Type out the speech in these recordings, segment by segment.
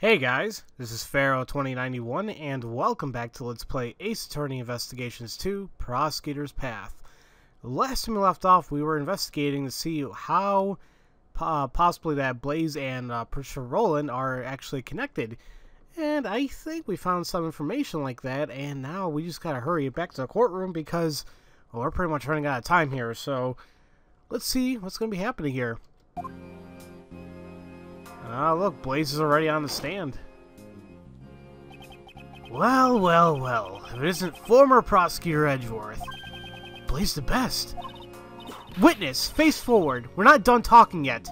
Hey guys, this is Pharaoh2091 and welcome back to Let's Play Ace Attorney Investigations 2 Prosecutor's Path. Last time we left off, we were investigating to see how possibly that Blaze and Patricia Rowland are actually connected. And I think we found some information like that, and now we just gotta hurry back to the courtroom because well, we're pretty much running out of time here. So let's see what's going to be happening here. Ah, look, Blaze is already on the stand. Well, if it isn't former Prosecutor Edgeworth. Blaze the best. Witness, face forward. We're not done talking yet.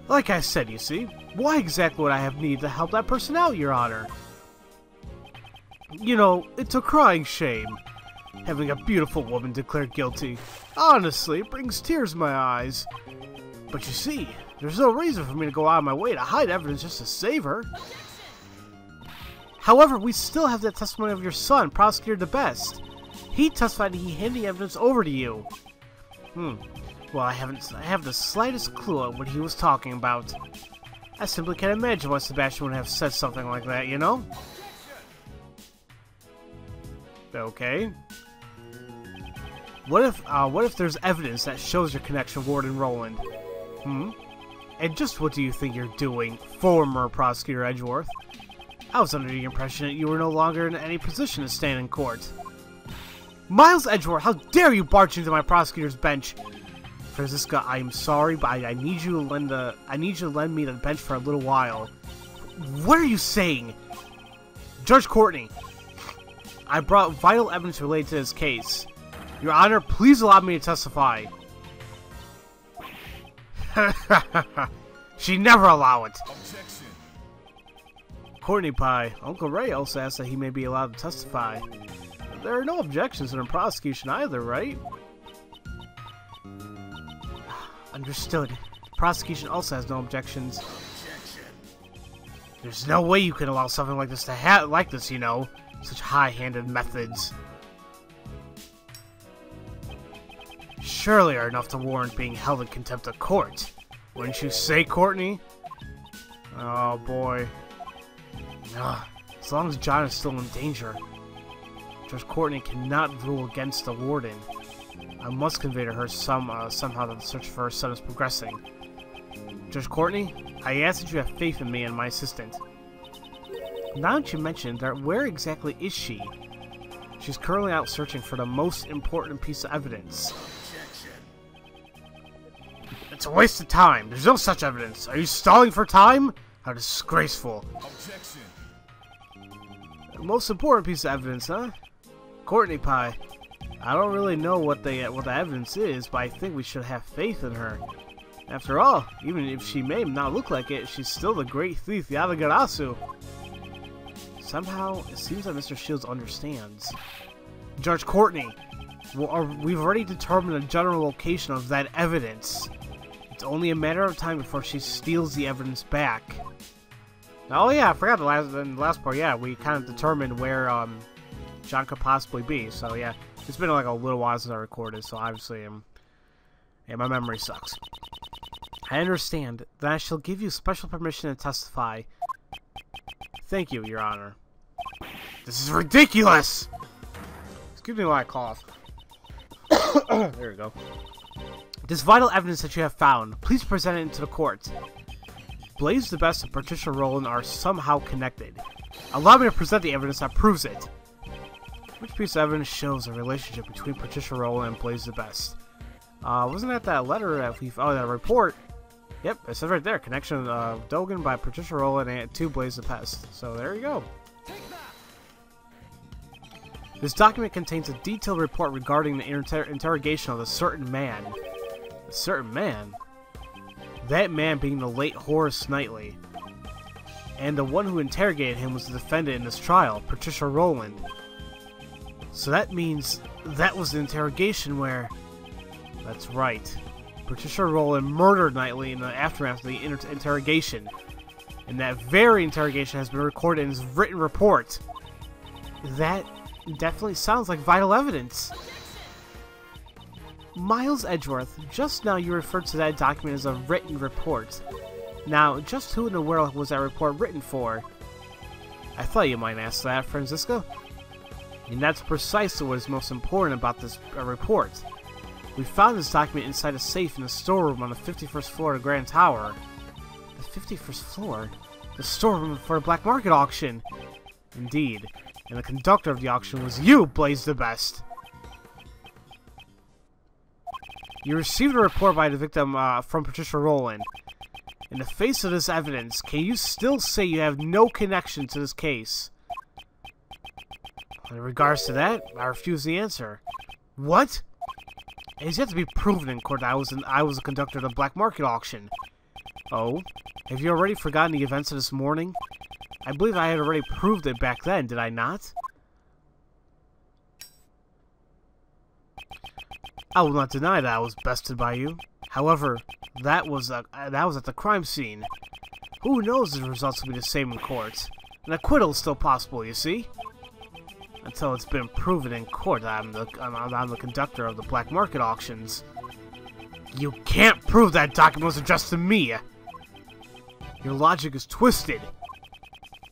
Like I said, you see, why exactly would I have needed to help that person out, Your Honor? You know, it's a crying shame, having a beautiful woman declared guilty. Honestly, it brings tears to my eyes. But you see, there's no reason for me to go out of my way to hide evidence just to save her. However, we still have the testimony of your son, Prosecutor the Best. He testified that he handed the evidence over to you. Well, I have the slightest clue on what he was talking about. I simply can't imagine why Sebastian would have said something like that, you know? Okay. What if there's evidence that shows your connection with Warden Rowland? And just what do you think you're doing, former Prosecutor Edgeworth? I was under the impression that you were no longer in any position to stand in court. Miles Edgeworth, how dare you barge into my prosecutor's bench? Francisca, I'm sorry, but I need you to lend me the bench for a little while. What are you saying? Judge Courtney, I brought vital evidence related to this case. Your Honor, please allow me to testify. She'd never allow it. Objection. Courtney Pie, Uncle Ray also asked that he may be allowed to testify. There are no objections in the prosecution either, right? Understood. Prosecution also has no objections. Objection. There's no way you can allow something like this to you know. Such high-handed methods. Surely are enough to warrant being held in contempt of court. Wouldn't you say, Courtney? Oh boy. As long as John is still in danger, Judge Courtney cannot rule against the warden. I must convey to her somehow that the search for her son is progressing. Judge Courtney, I ask that you have faith in me and my assistant. Now that you mentioned that, where exactly is she? She's currently out searching for the most important piece of evidence. It's a waste of time. There's no such evidence. Are you stalling for time? How disgraceful. Objection. The most important piece of evidence, huh? Courtney Pie. I don't really know what the evidence is, but I think we should have faith in her. After all, even if she may not look like it, she's still the great thief Yadagarasu. Somehow, it seems that Mr. Shields understands. Judge Courtney, we've already determined the general location of that evidence. It's only a matter of time before she steals the evidence back. Oh yeah, I forgot the last part. Yeah, we kind of determined where John could possibly be. So yeah, it's been like a little while since I recorded, so obviously yeah, my memory sucks. I understand that I shall give you special permission to testify. Thank you, Your Honor. This is ridiculous! Excuse me while I cough. There we go. This vital evidence that you have found, please present it into the court. Blaze the Best and Patricia Rowland are somehow connected. Allow me to present the evidence that proves it. Which piece of evidence shows a relationship between Patricia Rowland and Blaze the Best? Wasn't that letter that that report? Yep, it says right there, connection of Dogan by Patricia Rowland and to Blaze the Pest. So there you go. This document contains a detailed report regarding the interrogation of a certain man. A certain man? That man being the late Horace Knightley. And the one who interrogated him was the defendant in this trial, Patricia Rowland. So that means that was the interrogation where... That's right. Patricia Rowland murdered Knightley in the aftermath of the interrogation. And that very interrogation has been recorded in his written report. That definitely sounds like vital evidence. Miles Edgeworth, just now you referred to that document as a written report. Now, just who in the world was that report written for? I thought you might ask that, Francisco. And that's precisely what is most important about this report. We found this document inside a safe in a storeroom on the 51st floor of Grand Tower. The 51st floor? The storeroom for a black market auction! Indeed. And the conductor of the auction was you, Blaze the Best! You received a report by the victim from Patricia Rowland. In the face of this evidence, can you still say you have no connection to this case? In regards to that, I refuse the answer. What? It has yet to be proven in court that I was the conductor of the black market auction. Oh? Have you already forgotten the events of this morning? I believe I had already proved it back then, did I not? I will not deny that I was bested by you. However, that was at the crime scene. Who knows if the results will be the same in court? An acquittal is still possible, you see? Until it's been proven in court that I'm the conductor of the black market auctions. You can't prove that document was addressed to me! Your logic is twisted.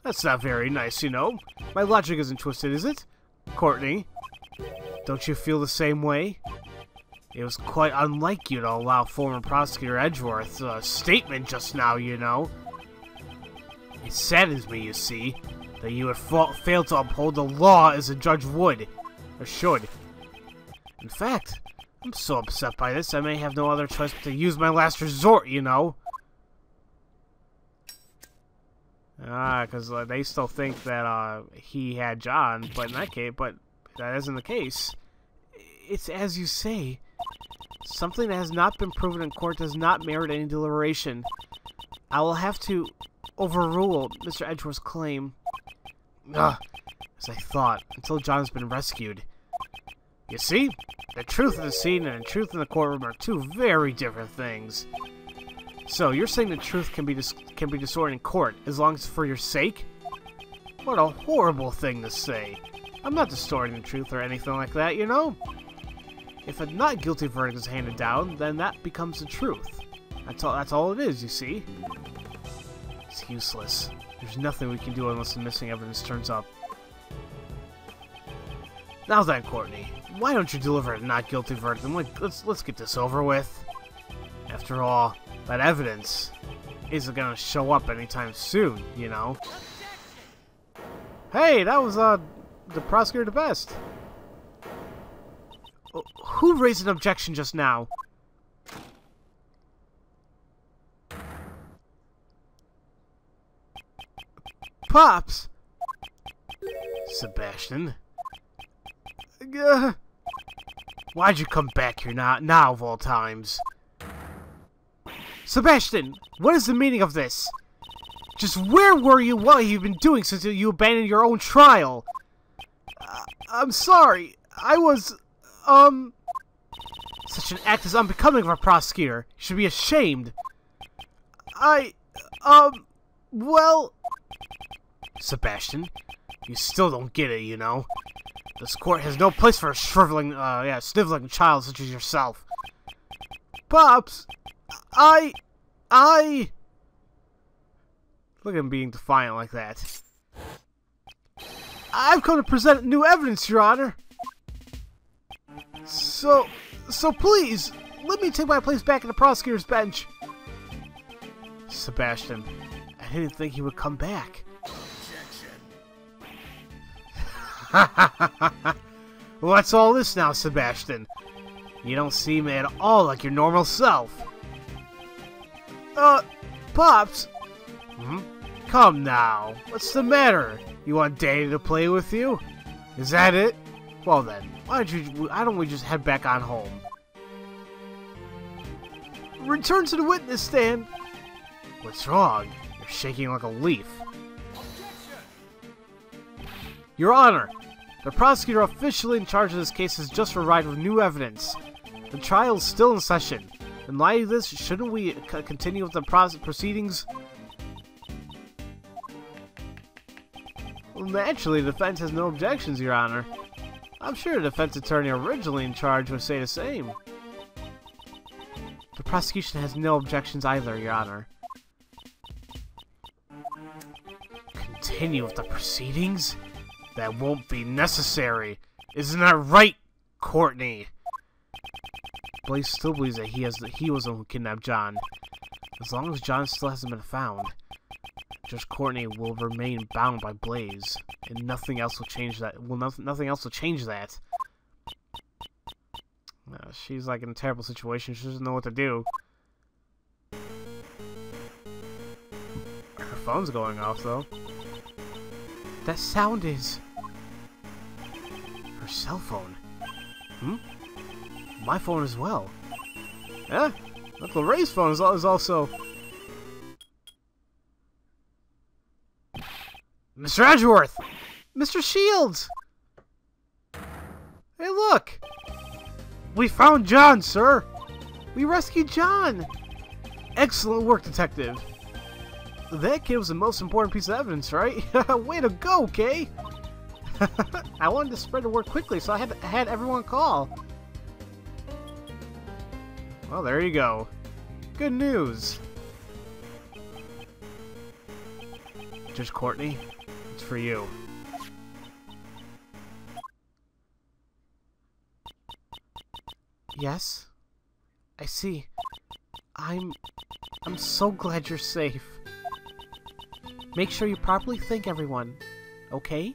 That's not very nice, you know. My logic isn't twisted, is it? Courtney, don't you feel the same way? It was quite unlike you to allow former Prosecutor Edgeworth's statement just now, you know. It saddens me, you see, that you would fail to uphold the law as a judge would, or should. In fact, I'm so upset by this, I may have no other choice but to use my last resort, you know. Because they still think that he had John, but in that case, that isn't the case. It's as you say. Something that has not been proven in court does not merit any deliberation. I will have to overrule Mr. Edgeworth's claim. As I thought, until John has been rescued. You see, the truth of the scene and the truth in the courtroom are two very different things. So, you're saying the truth can be distorted in court, as long as it's for your sake? What a horrible thing to say. I'm not distorting the truth or anything like that, you know? If a not guilty verdict is handed down, then that becomes the truth. That's all it is, you see? It's useless. There's nothing we can do unless the missing evidence turns up. Now then, Courtney, why don't you deliver a not guilty verdict and let's get this over with? After all, that evidence isn't gonna show up anytime soon, you know? Hey, that was the Prosecutor the Best. Who raised an objection just now? Pops! Sebastian? Why'd you come back here now of all times? Sebastian! What is the meaning of this? Just where were you? What have you been doing since you abandoned your own trial? I'm sorry. I was... Such an act is unbecoming of a prosecutor. You should be ashamed. Well... Sebastian, you still don't get it, you know. This court has no place for a sniveling child such as yourself. Pops, Look at him being defiant like that. I've come to present new evidence, Your Honor. So please, let me take my place back at the prosecutor's bench. Sebastian, I didn't think he would come back. What's all this now, Sebastian? You don't seem at all like your normal self. Pops? Come now. What's the matter? You want Daddy to play with you? Is that it? Well then, why don't we just head back on home? Return to the witness stand. What's wrong? You're shaking like a leaf. Your Honor, the prosecutor officially in charge of this case has just arrived with new evidence. The trial is still in session. In light of this, shouldn't we continue with the proceedings? Well, naturally, the defense has no objections, Your Honor. I'm sure the defense attorney originally in charge would say the same. The prosecution has no objections either, Your Honor. continue with the proceedings? That won't be necessary. Isn't that right, Courtney? Blaze still believes that he was the one who kidnapped John. As long as John still hasn't been found, Judge Courtney will remain bound by Blaze, and nothing else will change that. Nothing else will change that. She's like in a terrible situation. She doesn't know what to do. Her phone's going off though. That sound is her cell phone. Hmm? My phone as well. Yeah, Uncle Ray's phone is also. Mr. Edgeworth! Mr. Shields! Hey, look! We found John, sir! We rescued John! Excellent work, Detective. That kid was the most important piece of evidence, right? Way to go, Kay! I wanted to spread the word quickly, so I had everyone call. Well, there you go. Good news. Judge Courtney, it's for you. Yes? I see. I'm so glad you're safe. Make sure you properly thank everyone, okay?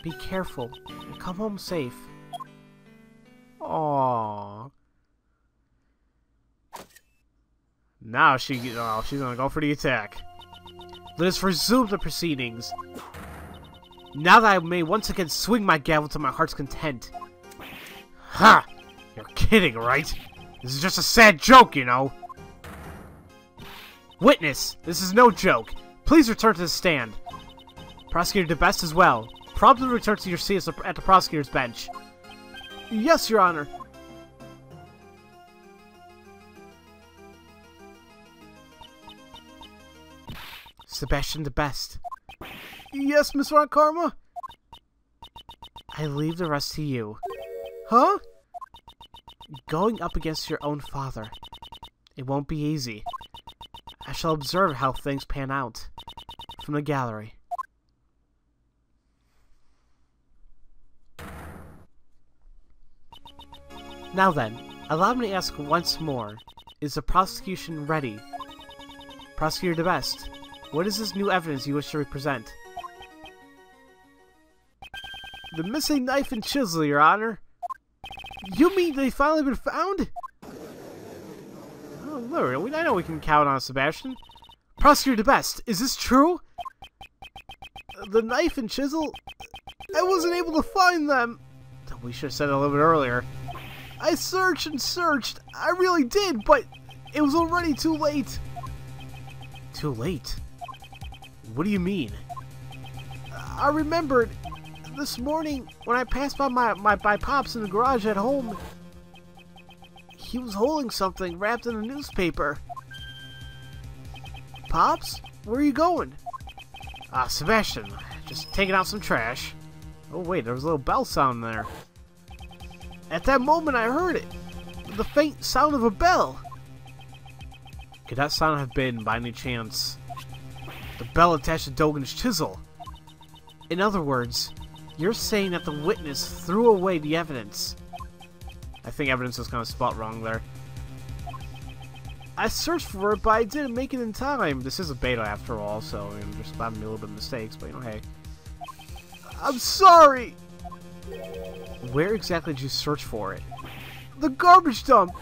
Be careful and come home safe. Aww. Now she's gonna go for the attack. Let us resume the proceedings. Now that I may once again swing my gavel to my heart's content. Ha! You're kidding, right? This is just a sad joke, you know. Witness, this is no joke. Please return to the stand. Prosecutor DeBest as well. Promptly return to your seat at the prosecutor's bench. Yes, Your Honor. Sebastian DeBest. Yes, Miss Ron Karma? I leave the rest to you. Huh? Going up against your own father. It won't be easy. I shall observe how things pan out. From the gallery. Now then, allow me to ask once more. Is the prosecution ready? Prosecutor DeBest, what is this new evidence you wish to present? The missing knife and chisel, Your Honor. You mean they finally been found? Oh, Lord, I know we can count on Sebastian. Prosecutor DeBest, is this true? The knife and chisel? I wasn't able to find them. We should have said it a little bit earlier. I searched and searched. I really did, but it was already too late. Too late? What do you mean? I remembered this morning when I passed by my Pops in the garage at home. He was holding something wrapped in a newspaper. Pops? Where are you going? Sebastian. Just taking out some trash. Oh wait, there was a little bell sound there. At that moment I heard it. The faint sound of a bell. Could that sound have been, by any chance, the bell attached to Dogen's chisel? In other words, you're saying that the witness threw away the evidence. I think evidence was kind of spot wrong there. I searched for it, but I didn't make it in time. This is a beta after all, so there's bound to be a little bit of mistakes, but hey. I'm sorry! Where exactly did you search for it? The garbage dump!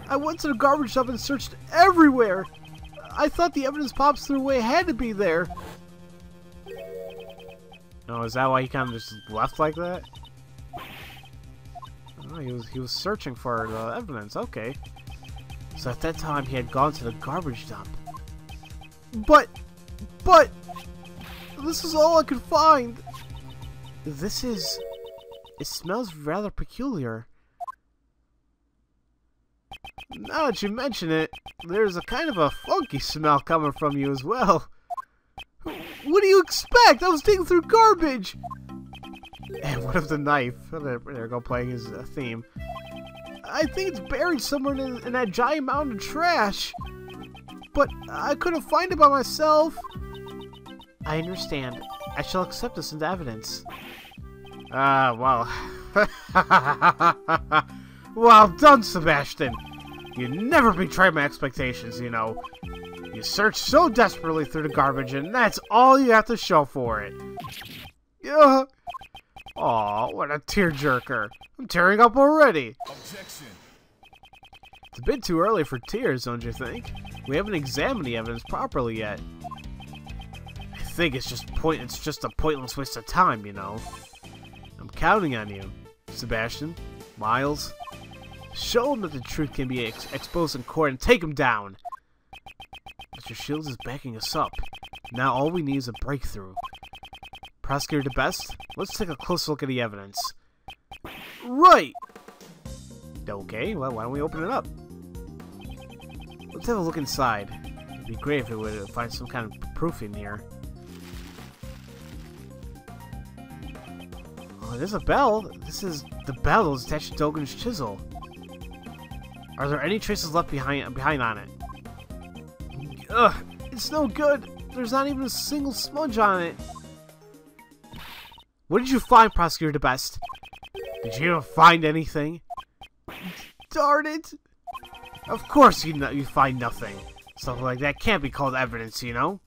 I went to the garbage dump and searched everywhere! I thought the evidence Pops threw away had to be there. Oh, is that why he kind of just left like that? Oh, he was searching for the evidence, okay. So at that time he had gone to the garbage dump. But, this is all I could find. It smells rather peculiar. Now that you mention it, there's a kind of a funky smell coming from you as well. What do you expect? I was digging through garbage! And what of the knife? Oh, there we go, playing his theme. I think it's buried somewhere in that giant mountain of trash. But I couldn't find it by myself. I understand. I shall accept this into evidence. Well. Well done, Sebastian. You never betrayed my expectations, you know. You searched so desperately through the garbage, and that's all you have to show for it. Yeah. Aw, what a tearjerker. I'm tearing up already. Objection. It's a bit too early for tears, don't you think? We haven't examined the evidence properly yet. I think it's just a pointless waste of time, you know. I'm counting on you, Sebastian, Miles. Show him that the truth can be exposed in court and take him down. Mr. Shields is backing us up. Now all we need is a breakthrough. Prosecutor DeBest, let's take a close look at the evidence. Right! Okay, well, why don't we open it up? Let's have a look inside. It'd be great if we would find some kind of proof in here. Oh, there's a bell. This is the bell that was attached to Dogen's chisel. Are there any traces left behind on it? Ugh, it's no good. There's not even a single smudge on it. What did you find, Prosecutor DeBest? Did you even find anything? Darn it! Of course you find nothing. Something like that can't be called evidence, you know?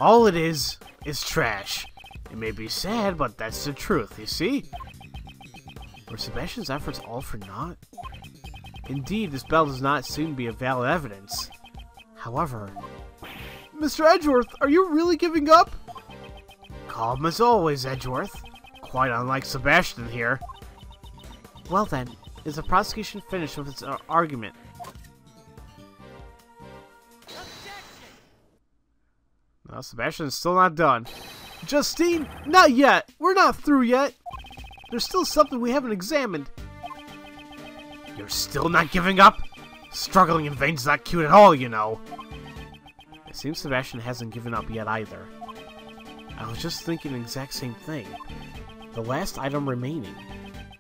All it is trash. It may be sad, but that's the truth, you see? Were Sebastian's efforts all for naught? Indeed, this bell does not seem to be a valid evidence. However... Mr. Edgeworth, are you really giving up? Calm as always, Edgeworth. Quite unlike Sebastian here. Well then, is the prosecution finished with its argument? No, Sebastian's still not done. Justine, not yet. We're not through yet. There's still something we haven't examined. You're still not giving up? Struggling in vain's not cute at all, you know. It seems Sebastian hasn't given up yet either. I was just thinking the exact same thing. The last item remaining.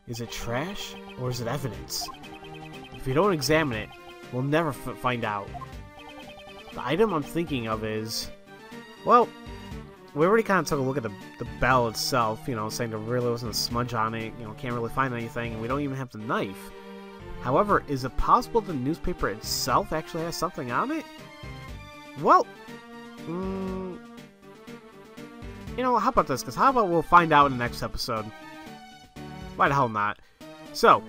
Is it trash or is it evidence? If we don't examine it, we'll never find out. The item I'm thinking of is... Well, we already kind of took a look at the bell itself, you know, saying there really wasn't a smudge on it, you know, can't really find anything, and we don't even have the knife. However, is it possible the newspaper itself actually has something on it? Well, you know, how about this? Because how about we'll find out in the next episode? Why the hell not? So,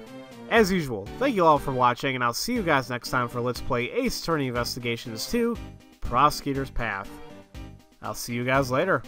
as usual, thank you all for watching, and I'll see you guys next time for Let's Play Ace Attorney Investigations 2, Prosecutor's Path. I'll see you guys later.